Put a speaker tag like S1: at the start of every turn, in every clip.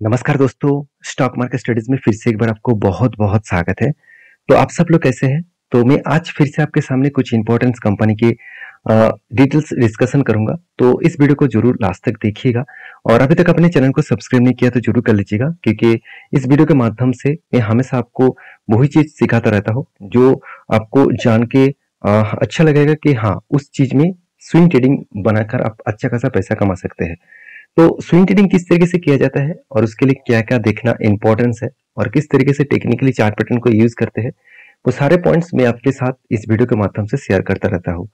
S1: नमस्कार दोस्तों, stock market studies में फिर से एक बार आपको बहुत-बहुत स्वागत है। तो आप सब लोग कैसे हैं? तो मैं आज फिर से आपके सामने कुछ इम्पोर्टेंट कंपनी के डिटेल्स डिस्कशन करूँगा। तो इस वीडियो को ज़रूर लास्ट तक देखिएगा और अभी तक अपने चैनल को सब्सक्राइब नहीं किया तो ज़रूर कर लीजिएगा क्योंकि इस वीडियो के माध्यम से मैं हमेशा आपको वही चीज़ सिखाता रहता हूँ जो आपको जान के अच्छा लगेगा कि हाँ, उस चीज़ में स्विंग ट्रेडिंग बनाकर आप अच्छा खासा पैसा कमा सकते हैं। तो स्विंग ट्रेडिंग किस तरीके से किया जाता है और उसके लिए क्या-क्या देखना इम्पोर्टेंस है और किस तरीके से टेक्निकली चार्ट पैटर्न को यूज करते हैं, वो सारे पॉइंट्स मैं आपके साथ इस वीडियो के माध्यम से शेयर करता रहता हूँ।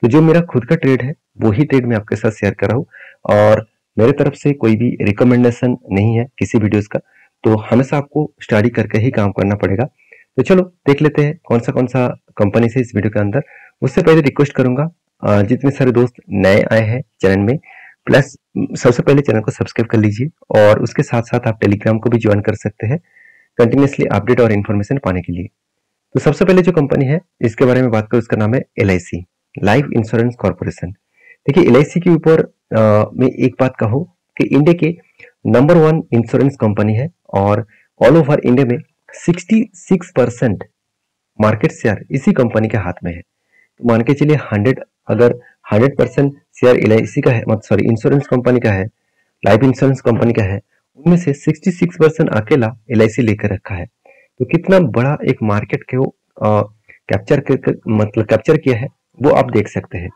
S1: तो जो मेरा खुद का ट्रेड है, वही ट्रेड मैं आपके साथ शेयर कर रहा हूँ और मेरे तरफ से कोई भी रिकमेंडेशन नहीं है किसी वीडियोस का, तो हमेशा आपको स्टडी करके ही काम करना पड़ेगा। तो चलो देख लेते हैं कौन सा कंपनी से इस वीडियो के अंदर। उससे पहले रिक्वेस्ट करूंगा जितने सारे दोस्त नए आए हैं चैनल में, प्लस सबसे पहले चैनल को सब्सक्राइब कर लीजिए और उसके साथ-साथ आप टेलीग्राम को भी ज्वाइन कर सकते हैं, कंटिन्यूअसली अपडेट और इन्फॉर्मेशन पाने के लिए। तो सबसे पहले जो कंपनी है, इसके बारे में बात करूँ, उसका नाम है एलआईसी, लाइफ इंश्योरेंस कॉर्पोरेशन। देखिए एलआईसी के ऊपर मैं एक बात कहूँ कि इंडिया के नंबर 1 इंश्योरेंस कंपनी है और ऑल ओवर इंडिया में 66% मार्केट शेयर इसी कंपनी के हाथ में है। तो मान के चलिए 100 अगर 100% शेयर एलआईसी का है, मतलब सॉरी इंश्योरेंस कंपनी का है, लाइफ इंश्योरेंस कंपनी का है, उनमें से 66% अकेला एलआईसी लेकर रखा है। तो कितना बड़ा एक मार्केट को मतलब कैप्चर किया है वो आप देख सकते हैं।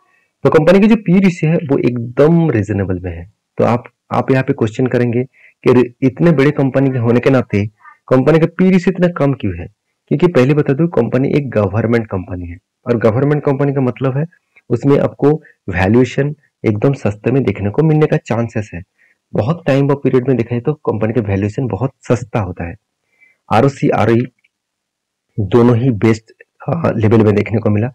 S1: तो कंपनी की जो पी रेशियो है वो एकदम रीजनेबल में है। तो आप यहाँ पे क्वेश्चन करेंगे कि इतने बड़े कंपनी के होने के नाते कंपनी का पी रेशियो इतना कम क्यों है? क्योंकि पहले बता दूं, कंपनी एक गवर्नमेंट कंपनी है और गवर्नमेंट कंपनी का मतलब है उसमें आपको वैल्यूएशन एकदम सस्ते में देखने को मिलने का चांसेस है। बहुत टाइम ऑफ पीरियड में देखा है तो कंपनी का वैल्यूएशन बहुत सस्ता होता है। आरओसी आरओई दोनों ही बेस्ट लेवल में देखने को मिला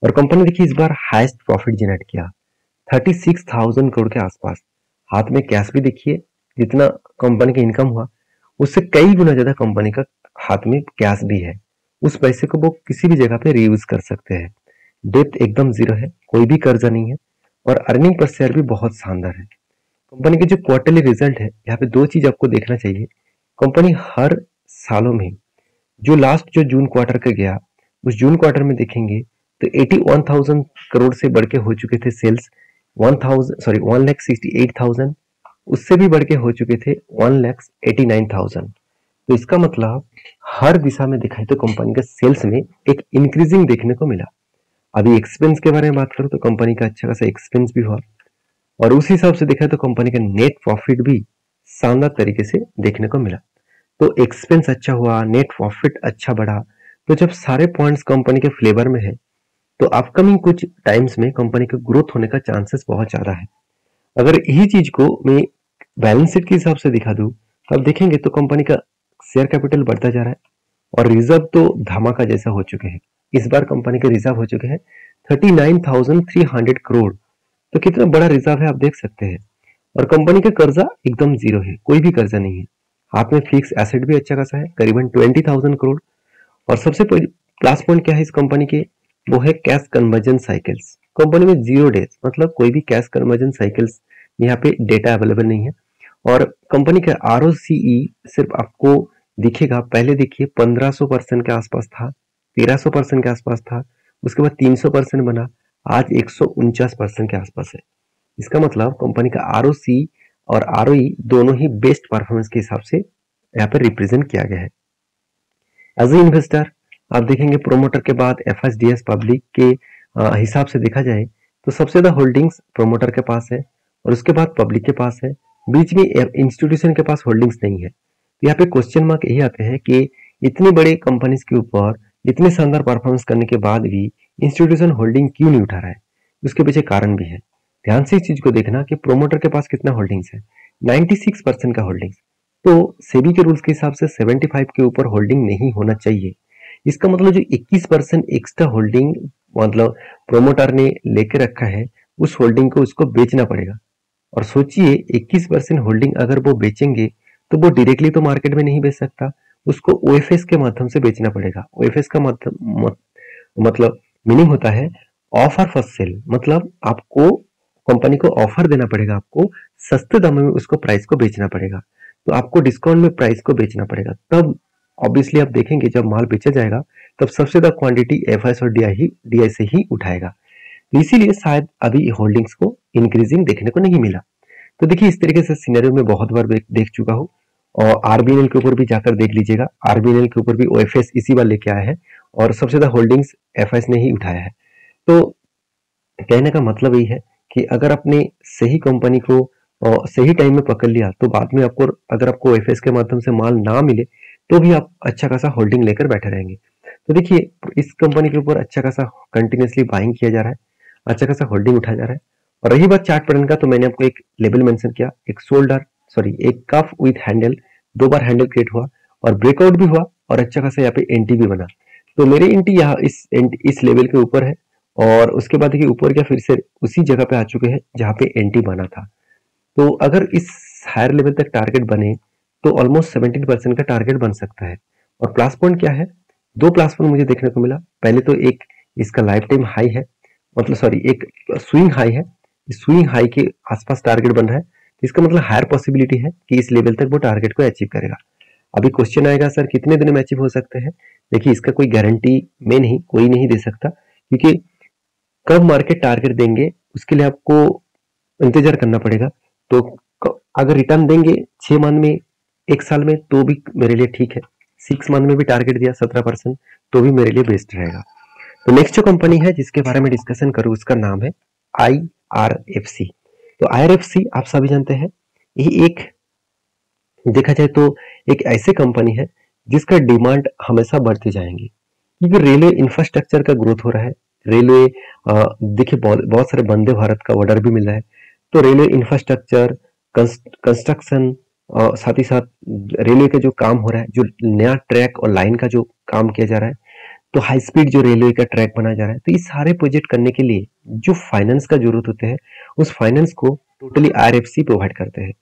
S1: और कंपनी देखिए इस बार हाईएस्ट प्रॉफिट जनरेट किया 36,000 करोड़ के आसपास। हाथ में कैश भी देखिए, जितना कंपनी का इनकम हुआ उससे कई गुना ज्यादा कंपनी का हाथ में कैश भी है। उस पैसे को वो किसी भी जगह पे रीयूज कर सकते हैं। डेप्थ एकदम जीरो है, कोई भी कर्जा नहीं है और अर्निंग पर शेयर भी बहुत शानदार है। कंपनी के जो क्वार्टरली रिजल्ट है, यहाँ पे दो चीज आपको देखना चाहिए। कंपनी हर सालों में जो लास्ट जो जून क्वार्टर का गया, उस जून क्वार्टर में देखेंगे तो 81,000 करोड़ से बढ़ के हो चुके थे सेल्स। 1,68,000, उससे भी बढ़ के हो चुके थे 1,89,000। तो इसका मतलब हर दिशा में दिखाई तो कंपनी का सेल्स में एक इंक्रीजिंग देखने को मिला। अभी एक्सपेंस के बारे में बात करूं तो कंपनी का अच्छा खासा एक्सपेंस भी हुआ और उस हिसाब से देखा तो कंपनी का नेट प्रॉफिट भी शानदार तरीके से देखने को मिला। तो एक्सपेंस अच्छा हुआ, नेट प्रॉफिट अच्छा बढ़ा। तो जब सारे पॉइंट्स कंपनी के फ्लेवर में है तो अपकमिंग कुछ टाइम्स में कंपनी का ग्रोथ होने का चांसेस बहुत ज्यादा है। अगर यही चीज को मैं बैलेंस शीट के हिसाब से दिखा दूं तो आप देखेंगे तो कंपनी का शेयर कैपिटल बढ़ता जा रहा है और रिजर्व तो धमाका जैसा हो चुके हैं। इस बार कंपनी के रिजर्व हो चुके हैं 39,300 करोड़। तो कितना बड़ा रिजर्व है आप देख सकते हैं। और कंपनी का कर्जा एकदम जीरो है, कोई भी कर्जा नहीं है। हाथ में फिक्स एसेट भी अच्छा खासा है, करीबन 20,000 करोड़। और सबसे प्लस पॉइंट क्या है इस कंपनी के, वो है कैश कन्वर्जन साइकिल्स। कंपनी में 0 डेज, मतलब कोई भी कैश कन्वर्जन साइकिल्स यहाँ पे डेटा अवेलेबल नहीं है। और कंपनी का आरओसीई सिर्फ आपको दिखेगा, पहले देखिए 1500% के आसपास था, 1300% के आसपास था, उसके बाद 300% बना, आज 149% के आसपास है। इसका मतलब कंपनी का आरओसी और आरओई दोनों ही बेस्ट परफॉर्मेंस के हिसाब से यहाँ पर रिप्रेजेंट किया गया है। एज ए इन्वेस्टर आप देखेंगे प्रोमोटर के बाद एफएसडीएस पब्लिक के हिसाब से देखा जाए तो सबसे ज्यादा होल्डिंग्स प्रोमोटर के पास है और उसके बाद पब्लिक के पास है। बीच में इंस्टीट्यूशन के पास होल्डिंग्स नहीं है। तो यहाँ पे क्वेश्चन मार्क यही आते हैं कि इतनी बड़ी कंपनीज के ऊपर इतने शानदार परफॉर्मेंस करने के बाद भी इंस्टीट्यूशन होल्डिंग क्यों नहीं उठा रहा है? उसके पीछे कारण भी है। ध्यान से इस चीज को देखना कि प्रोमोटर के पास कितना होल्डिंग्स है, 96% का होल्डिंग्स। तो सेबी के रूल्स के हिसाब से 75 के ऊपर होल्डिंग नहीं होना चाहिए। इसका मतलब जो 21% एक्स्ट्रा होल्डिंग मतलब प्रोमोटर ने लेके रखा है, उस होल्डिंग को उसको बेचना पड़ेगा। और सोचिए 21% होल्डिंग अगर वो बेचेंगे तो वो डायरेक्टली तो मार्केट में नहीं बेच सकता, उसको ओएफएस के माध्यम से बेचना पड़ेगा। ओएफएस का मतलब मीनिंग होता है ऑफर फॉर सेल, मतलब आपको कंपनी को ऑफर देना पड़ेगा, आपको सस्ते दामों में उसको प्राइस को बेचना पड़ेगा। तो आपको डिस्काउंट में प्राइस को बेचना पड़ेगा। तब ऑब्वियसली आप देखेंगे जब माल बेचा जाएगा तब सबसे ज्यादा क्वांटिटी एफआईएस और डीआई से ही उठाएगा। तो इसीलिए शायद अभी होल्डिंग्स को इंक्रीजिंग देखने को नहीं मिला। तो देखिए इस तरीके से सिनेरियो में बहुत बार देख चुका हूँ, और आरबीएनएल के ऊपर भी जाकर देख लीजिएगा, आरबीएनएल के ऊपर भी ओएफएस इसी बार लेके आया है और सबसे ज्यादा होल्डिंग्स एफआईएस ने ही उठाया है। तो कहने का मतलब यही है कि अगर आपने सही कंपनी को सही टाइम में पकड़ लिया तो बाद में आपको अगर आपको ओएफएस के माध्यम से माल ना मिले तो भी आप अच्छा खासा होल्डिंग लेकर बैठे रहेंगे। तो देखिए इस कंपनी के ऊपर अच्छा खासा कंटिन्यूसली बाइंग किया जा रहा है, अच्छा खासा होल्डिंग उठाया जा रहा है। और रही बात चार्ट पैटर्न का, तो मैंने आपको एक लेवल मेंशन किया, एक कफ विथ हैंडल, 2 बार हैंडल क्रिएट हुआ और ब्रेकआउट भी हुआ और अच्छा खासा यहाँ पे एंटी भी बना। तो मेरे एंटी यहाँ इस लेवल के ऊपर है और उसके बाद देखिए ऊपर क्या फिर से उसी जगह पे आ चुके हैं जहाँ पे एंटी बना था। तो अगर इस हायर लेवल तक टारगेट बने तो ऑलमोस्ट 17% का टारगेट बन सकता है। और प्लस पॉइंट क्या है, 2 प्लस पॉइंट मुझे देखने को मिला। पहले तो एक इसका लाइफ टाइम हाई है, एक स्विंग हाई है, स्विंग हाई के आसपास टारगेट बन रहा है। इसका मतलब हायर पॉसिबिलिटी है कि इस लेवल तक वो टारगेट को अचीव करेगा। अभी क्वेश्चन आएगा सर कितने दिन में अचीव हो सकते हैं। देखिए इसका कोई गारंटी में नहीं, कोई नहीं दे सकता, क्योंकि कब मार्केट टारगेट देंगे उसके लिए आपको इंतजार करना पड़ेगा। तो अगर रिटर्न देंगे 6 मंथ में, 1 साल में, तो भी मेरे लिए ठीक है। 6 मंथ में भी टारगेट दिया 17% तो भी मेरे लिए बेस्ट रहेगा। तो नेक्स्ट जो कंपनी है जिसके बारे में डिस्कशन करूँ उसका नाम है IRFC। तो IRFC आप सभी जानते हैं, ये एक देखा जाए तो एक ऐसे कंपनी है जिसका डिमांड हमेशा बढ़ती जाएंगी, क्योंकि रेलवे इंफ्रास्ट्रक्चर का ग्रोथ हो रहा है। रेलवे देखिए बहुत सारे वंदे भारत का ऑर्डर भी मिल रहा है। तो रेलवे इंफ्रास्ट्रक्चर, कंस्ट्रक्शन, साथ ही साथ रेलवे का जो काम हो रहा है, जो नया ट्रैक और लाइन का जो काम किया जा रहा है, तो हाई स्पीड जो रेलवे का ट्रैक बनाया जा रहा है, तो ये सारे प्रोजेक्ट करने के लिए जो फाइनेंस का जरूरत होते हैं उस फाइनेंस को टोटली IRFC प्रोवाइड करते हैं।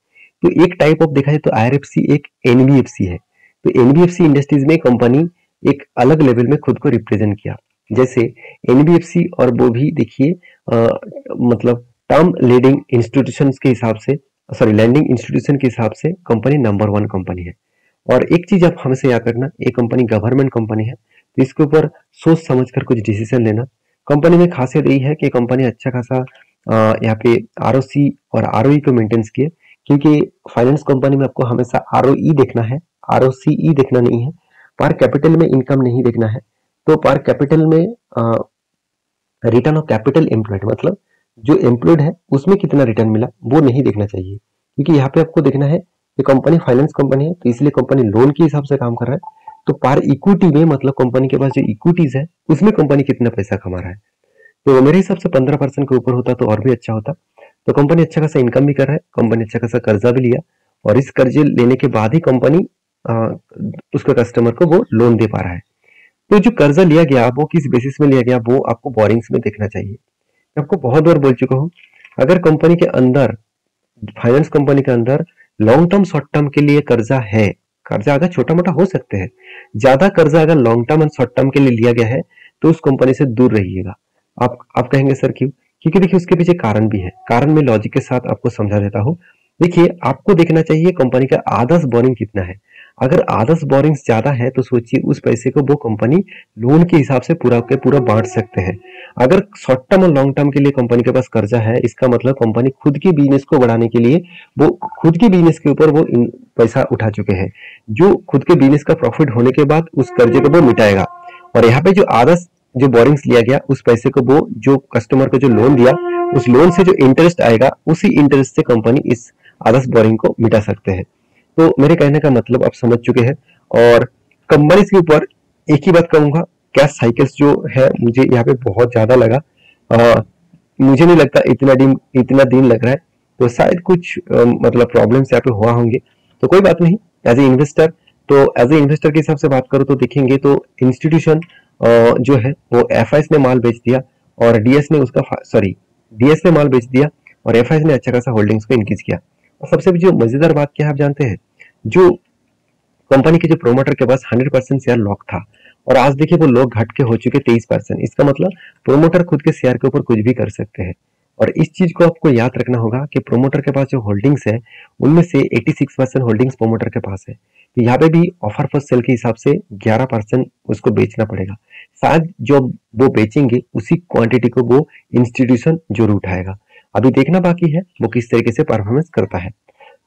S1: तो एक टाइप ऑफ देखा जाए तो IRFC एक NBFC है। तो NBFC इंडस्ट्रीज में कंपनी एक अलग लेवल में खुद को रिप्रेजेंट किया। जैसे NBFC और वो भी देखिए मतलब टर्म लेंडिंग इंस्टीट्यूशन के हिसाब से, लैंडिंग इंस्टीट्यूशन के हिसाब से कंपनी नंबर 1 कंपनी है। और एक चीज आप हमेशा याद करना, ये कंपनी गवर्नमेंट कंपनी है, तो इसके ऊपर सोच समझकर कुछ डिसीजन लेना। कंपनी में खासियत यही है कि कंपनी अच्छा खासा यहाँ पे ROC और ROE को मेंटेन्स किए, क्योंकि फाइनेंस कंपनी में आपको हमेशा ROE देखना है, ROCE देखना नहीं है। पर कैपिटल में इनकम नहीं देखना है। तो पर कैपिटल में रिटर्न ऑफ कैपिटल एम्प्लॉयड, मतलब जो एम्प्लॉयड है उसमें कितना रिटर्न मिला वो नहीं देखना चाहिए, क्योंकि यहाँ पे आपको देखना है कि कंपनी फाइनेंस कंपनी है, तो इसलिए कंपनी लोन के हिसाब से काम कर रहा है। तो पर इक्विटी में मतलब कंपनी के पास जो इक्विटीज है उसमें कंपनी कितना पैसा कमा रहा है। तो मेरे हिसाब से 15% के ऊपर होता तो और भी अच्छा होता। तो कंपनी अच्छा खासा इनकम भी कर रहा है, कंपनी अच्छा खासा कर्जा भी लिया, और इस कर्जे लेने के बाद ही कंपनी उसके कस्टमर को वो लोन दे पा रहा है। तो जो कर्जा लिया गया वो किस बेसिस में लिया गया वो आपको बोरिंग्स में देखना चाहिए। मैं आपको बहुत बार बोल चुका हूँ, अगर कंपनी के अंदर, फाइनेंस कंपनी के अंदर लॉन्ग टर्म शॉर्ट टर्म के लिए कर्जा है, कर्जा अगर छोटा मोटा हो सकते हैं, ज्यादा कर्जा अगर long term and short term के लिए लिया गया है तो उस कंपनी से दूर रहिएगा। आप कहेंगे सर क्यों? क्योंकि देखिए उसके पीछे कारण भी है। कारण में लॉजिक के साथ आपको समझा देता हूँ। देखिए आपको देखना चाहिए कंपनी का आदर्श बोरिंग कितना है। अगर आदर्श बोरिंग ज्यादा है तो सोचिए उस पैसे को वो कंपनी लोन के हिसाब से पूरा के पूरा बांट सकते हैं। अगर शॉर्ट टर्म और लॉन्ग टर्म के लिए कंपनी के पास कर्जा है, इसका मतलब कंपनी खुद की बिजनेस को बढ़ाने के लिए वो खुद की बिजनेस के ऊपर वो पैसा उठा चुके हैं, जो खुद के बिजनेस का प्रॉफिट होने के बाद उस कर्जे को वो मिटाएगा। और यहाँ पे जो आदर्श जो बोरिंग्स लिया गया उस पैसे को वो जो कस्टमर को जो लोन दिया उस लोन से जो इंटरेस्ट आएगा उसी इंटरेस्ट से कंपनी इस आदर्श बोरिंग को मिटा सकते हैं। तो मेरे कहने का मतलब आप समझ चुके हैं। और कंपनी के ऊपर एक ही बात कहूंगा, कैश साइकिल्स जो है मुझे यहाँ पे बहुत ज्यादा लगा। मुझे नहीं लगता इतना दिन लग रहा है, तो शायद कुछ मतलब प्रॉब्लम्स यहाँ पे हुआ होंगे, तो कोई बात नहीं। एज ए इन्वेस्टर के हिसाब से बात करूँ तो देखेंगे तो इंस्टीट्यूशन जो है वो एफआईएस ने माल बेच दिया और डीएस ने माल बेच दिया और एफआईएस ने अच्छा खासा होल्डिंग्स को इंक्रीज किया। और सबसे जो मजेदार बात क्या है आप जानते हैं, जो कंपनी के जो प्रोमोटर के पास 100% शेयर लॉक था और आज देखिए वो लोग घट के हो चुके 23%। इसका मतलब प्रोमोटर खुद के शेयर के ऊपर कुछ भी कर सकते हैं। और इस चीज को आपको याद रखना होगा कि प्रोमोटर के पास जो होल्डिंग्स है उनमें से 86% होल्डिंग्स प्रोमोटर के पास है। तो यहाँ पे भी ऑफर फॉर सेल के हिसाब से 11% उसको बेचना पड़ेगा। शायद जो वो बेचेंगे उसी क्वांटिटी को वो इंस्टीट्यूशन जरूर उठाएगा। अभी देखना बाकी है वो किस तरीके से परफॉर्मेंस करता है।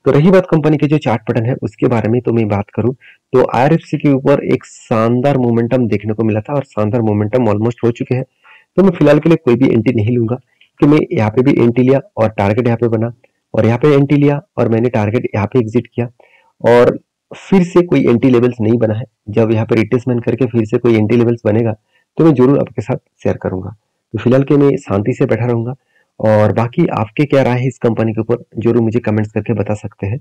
S1: तो रही बात कंपनी के जो चार्ट पैटर्न है उसके बारे में, तो मैं बात करूं तो IRFC के ऊपर एक शानदार मोमेंटम देखने को मिला था और शानदार मोमेंटम ऑलमोस्ट हो चुके हैं। तो मैं फिलहाल के लिए कोई भी एंट्री नहीं लूंगा कि मैं यहाँ पे भी एंट्री लिया और टारगेट यहाँ पे बना, और यहाँ पे एंट्री लिया और मैंने टारगेट यहाँ पे एग्जिट किया, और फिर से कोई एंट्री लेवल्स नहीं बना है। जब यहाँ पे रिट्रेसमेंट करके फिर से कोई एंट्री लेवल्स बनेगा तो मैं जरूर आपके साथ शेयर करूंगा। तो फिलहाल के मैं शांति से बैठा रहूंगा, और बाकी आपके क्या राय है इस कंपनी के ऊपर जरूर मुझे कमेंट्स करके बता सकते हैं।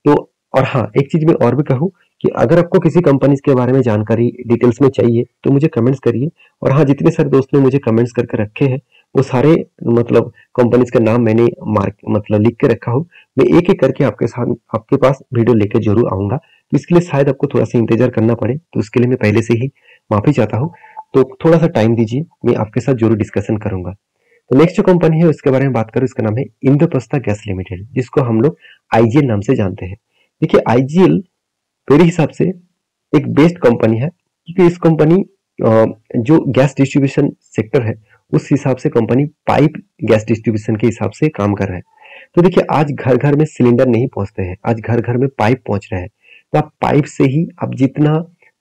S1: तो और हाँ, एक चीज मैं और भी कहूँ कि अगर आपको किसी कंपनी के बारे में जानकारी डिटेल्स में चाहिए तो मुझे कमेंट्स करिए। और हाँ, जितने सारे दोस्त ने मुझे कमेंट्स करके रखे हैं वो सारे मतलब कंपनीज का नाम मैंने मतलब लिख के रखा हूँ। मैं एक एक करके आपके साथ आपके पास वीडियो लेके जरूर आऊंगा। तो इसके लिए शायद आपको थोड़ा सा इंतजार करना पड़े, तो उसके लिए मैं पहले से ही माफी चाहता हूँ। तो थोड़ा सा टाइम दीजिए, मैं आपके साथ जरूर डिस्कशन करूंगा। तो नेक्स्ट जो कंपनी है उसके बारे में बात करूं, इसका नाम है इंद्रप्रस्थ गैस लिमिटेड, जिसको हम लोग IGL नाम से जानते हैं। देखिए IGL मेरे हिसाब से एक बेस्ट कंपनी है, क्योंकि इस कंपनी जो गैस डिस्ट्रीब्यूशन सेक्टर है उस हिसाब से कंपनी पाइप गैस डिस्ट्रीब्यूशन के हिसाब से काम कर रहा है। तो देखिए आज घर घर में सिलेंडर नहीं पहुंचते हैं, आज घर घर में पाइप पहुंच रहे हैं। तो आप पाइप से ही आप जितना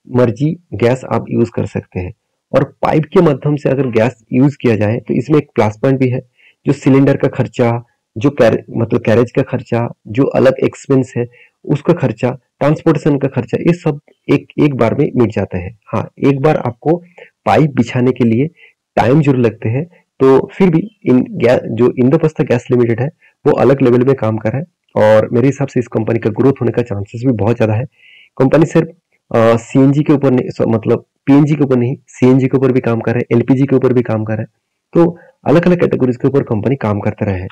S1: मर्जी गैस आप यूज कर सकते हैं, और पाइप के माध्यम से अगर गैस यूज किया जाए तो इसमें एक प्लस पॉइंट भी है। जो सिलेंडर का खर्चा, जो मतलब कैरेज का खर्चा, जो अलग एक्सपेंस है उसका खर्चा, ट्रांसपोर्टेशन का खर्चा, ये सब एक एक बार में मिट जाता है। हाँ, एक बार आपको पाइप बिछाने के लिए टाइम जरूर लगते हैं, तो फिर भी जो इंद्रप्रस्थ गैस लिमिटेड है वो अलग लेवल में काम कर रहा है, और मेरे हिसाब से इस कंपनी का ग्रोथ होने का चांसेस भी बहुत ज्यादा है। कंपनी सिर्फ CNG के ऊपर नहीं, मतलब PNG के ऊपर नहीं, CNG के ऊपर भी काम कर रहा है, LPG के ऊपर भी काम कर रहा है। तो अलग अलग कैटेगरीज के ऊपर कंपनी काम करता रहा है।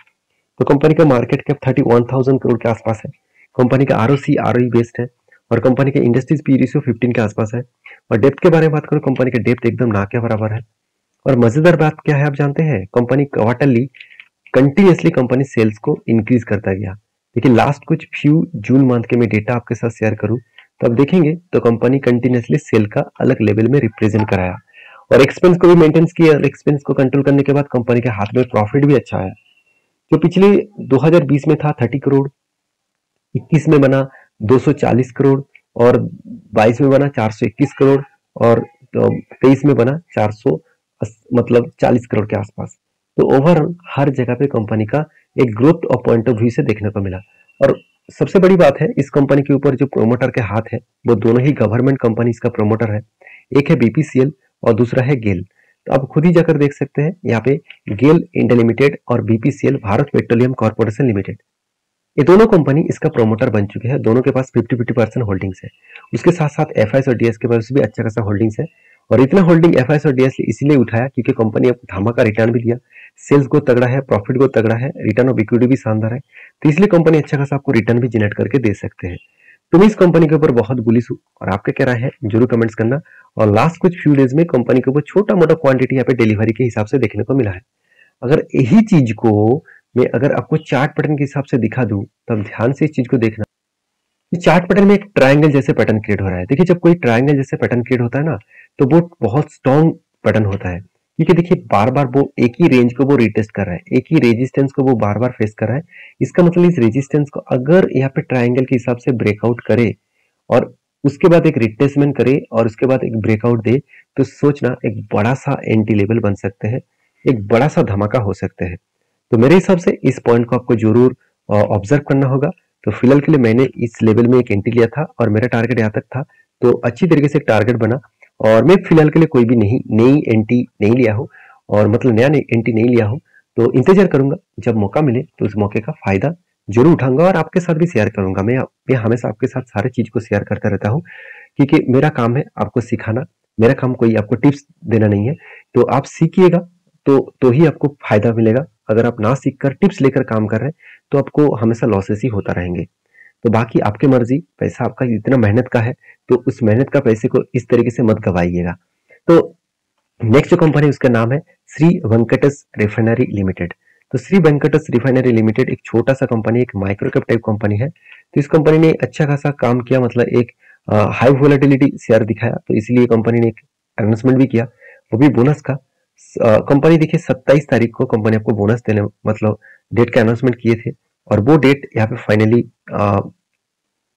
S1: तो कंपनी का मार्केट कैप 31,000 करोड़ के आसपास है। कंपनी का ROC ROE बेस्ड है, और कंपनी के इंडस्ट्रीज P रेशियो 15 के आसपास है। और डेप्थ के बारे में बात करूं, कंपनी का डेप्थ एकदम ना के बराबर है। और मजेदार बात क्या है आप जानते हैं, company quarterly continuously company sales को इंक्रीज करता गया। देखिए लास्ट कुछ फ्यू जून मंथ के मैं डेटा आपके साथ शेयर करूं तो आप देखेंगे तो कंपनी कंटिन्यूसली सेल का अलग लेवल में रिप्रेजेंट कराया, और एक्सपेंस को भी मेंटेन किया, और एक्सपेंस को कंट्रोल करने के बाद कंपनी के हाथ में प्रॉफिट भी अच्छा है। जो पिछले 2020 में था 30 करोड़, 21 में बना 240 करोड़, और 22 में बना 421 करोड़, और 23 में बना 400 मतलब 40 करोड़ के आसपास। तो ओवरऑल हर जगह पे कंपनी का एक ग्रोथ और पॉइंट ऑफ व्यू से देखने को मिला। और सबसे बड़ी बात है इस कंपनी के ऊपर जो प्रोमोटर के हाथ है वो दोनों ही गवर्नमेंट कंपनी का प्रोमोटर है। एक है BPCL और दूसरा है गेल। तो आप खुद ही जाकर देख सकते हैं यहाँ पे गेल इंडिया लिमिटेड और BPCL Bharat petroleum corporation limited, ये दोनों कंपनी इसका प्रोमोटर बन चुके हैं। दोनों के पास 50-50% होल्डिंग्स है। उसके साथ साथ FIS और DS के पास भी अच्छा खासा होल्डिंग्स है, और इतना होल्डिंग FIS और DS इसीलिए उठाया क्योंकि कंपनी अब धमाका रिटर्न भी दिया, सेल्स को तगड़ा है, प्रॉफिट को तगड़ा है, रिटर्न ऑफ इक्विटी भी शानदार है। तो इसलिए कंपनी अच्छा खासा आपको रिटर्न भी जनरेट करके दे सकते हैं। तो मैं इस कंपनी के ऊपर बहुत बुलिश हूँ, और आपका क्या राय है जरूर कमेंट्स करना। और लास्ट कुछ फ्यू डेज में कंपनी के ऊपर छोटा मोटा क्वांटिटी यहाँ पे डिलीवरी के हिसाब से देखने को मिला है। अगर यही चीज को मैं अगर आपको चार्ट पैटर्न के हिसाब से दिखा दूं तब ध्यान से इस चीज को देखना। इस चार्ट पैटर्न में एक ट्रायंगल जैसे पैटर्न क्रिएट हो रहा है। देखिए जब कोई ट्रायंगल जैसे पैटर्न क्रिएट होता है ना तो वो बहुत स्ट्रॉन्ग पैटर्न होता है, क्योंकि देखिए बार बार वो एक ही रेंज को वो रिटेस्ट कर रहा है, एक ही रेजिस्टेंस को वो बार बार फेस कर रहा है। इसका मतलब इस रेजिस्टेंस को अगर यहाँ पे ट्रायंगल के हिसाब से ब्रेकआउट करे और उसके बाद एक रिट्रेसमेंट करे और उसके बाद एक ब्रेकआउट दे, तो सोचना एक बड़ा सा एंटी लेवल बन सकते हैं, एक बड़ा सा धमाका हो सकते हैं। तो मेरे हिसाब से इस पॉइंट को आपको जरूर ऑब्जर्व करना होगा। तो फिलहाल के लिए मैंने इस लेवल में एक एंट्री लिया था और मेरा टारगेट यहाँ तक था, तो अच्छी तरीके से एक टारगेट बना। और मैं फिलहाल के लिए कोई भी नई एंट्री नहीं लिया हूँ, और मतलब नया एंट्री नहीं लिया हूँ। तो इंतजार करूंगा जब मौका मिले तो उस मौके का फायदा जरूर उठाऊंगा और आपके साथ भी शेयर करूंगा। मैं हमेशा आपके साथ सारे चीज को शेयर करता रहता हूँ, क्योंकि मेरा काम है आपको सिखाना, मेरा काम कोई आपको टिप्स देना नहीं है। तो आप सीखिएगा तो ही आपको फायदा मिलेगा। अगर आप ना सीख कर टिप्स लेकर काम कर रहे हैं तो आपको हमेशा लॉसेस ही होता रहेंगे। तो बाकी आपकी मर्जी, पैसा आपका इतना मेहनत का है तो उस मेहनत का पैसे को इस तरीके से मत गवाइएगा। तो नेक्स्ट जो कंपनी उसका नाम है श्री वेंकटेश रिफाइनरी लिमिटेड। तो श्री वेंकटस रिफाइनरी लिमिटेड एक छोटा सा कंपनी, एक माइक्रो कैप टाइप कंपनी है। तो इस कंपनी ने अच्छा खासा काम किया, मतलब एक हाई वोलेटिलिटी शेयर दिखाया, तो इसलिए कंपनी ने एक अनाउंसमेंट भी किया, वो भी बोनस का। कंपनी देखिए 27 तारीख को कंपनी आपको बोनस देने, मतलब डेट का अनाउंसमेंट किए थे, और वो डेट यहाँ पे फाइनली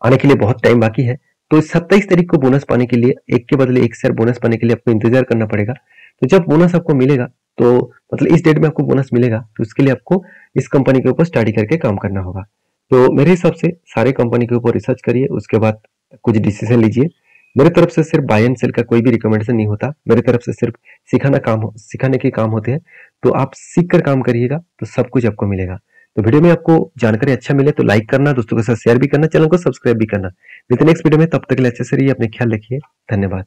S1: आने के लिए बहुत टाइम बाकी है। तो 27 तारीख को बोनस पाने के लिए एक के बदले एक शेयर बोनस पाने के लिए आपको इंतजार करना पड़ेगा। तो जब बोनस आपको मिलेगा, तो मतलब इस डेट में आपको बोनस मिलेगा, तो उसके लिए आपको इस कंपनी के ऊपर स्टडी करके काम करना होगा। तो मेरे हिसाब से सारे कंपनी के ऊपर रिसर्च करिए, उसके बाद कुछ डिसीजन लीजिए। मेरे तरफ से सिर्फ बाय एंड सेल का कोई भी रिकमेंडेशन नहीं होता, मेरे तरफ से सिर्फ सिखाने के काम होते हैं। तो आप सीख कर काम करिएगा तो सब कुछ आपको मिलेगा। तो वीडियो में आपको जानकारी अच्छा मिले तो लाइक करना, दोस्तों के साथ शेयर भी करना, चैनल को सब्सक्राइब भी करना। मिलते हैं नेक्स्ट वीडियो में, तब तक के लिए अच्छे से रहिए, अपने ख्याल रखिए। धन्यवाद।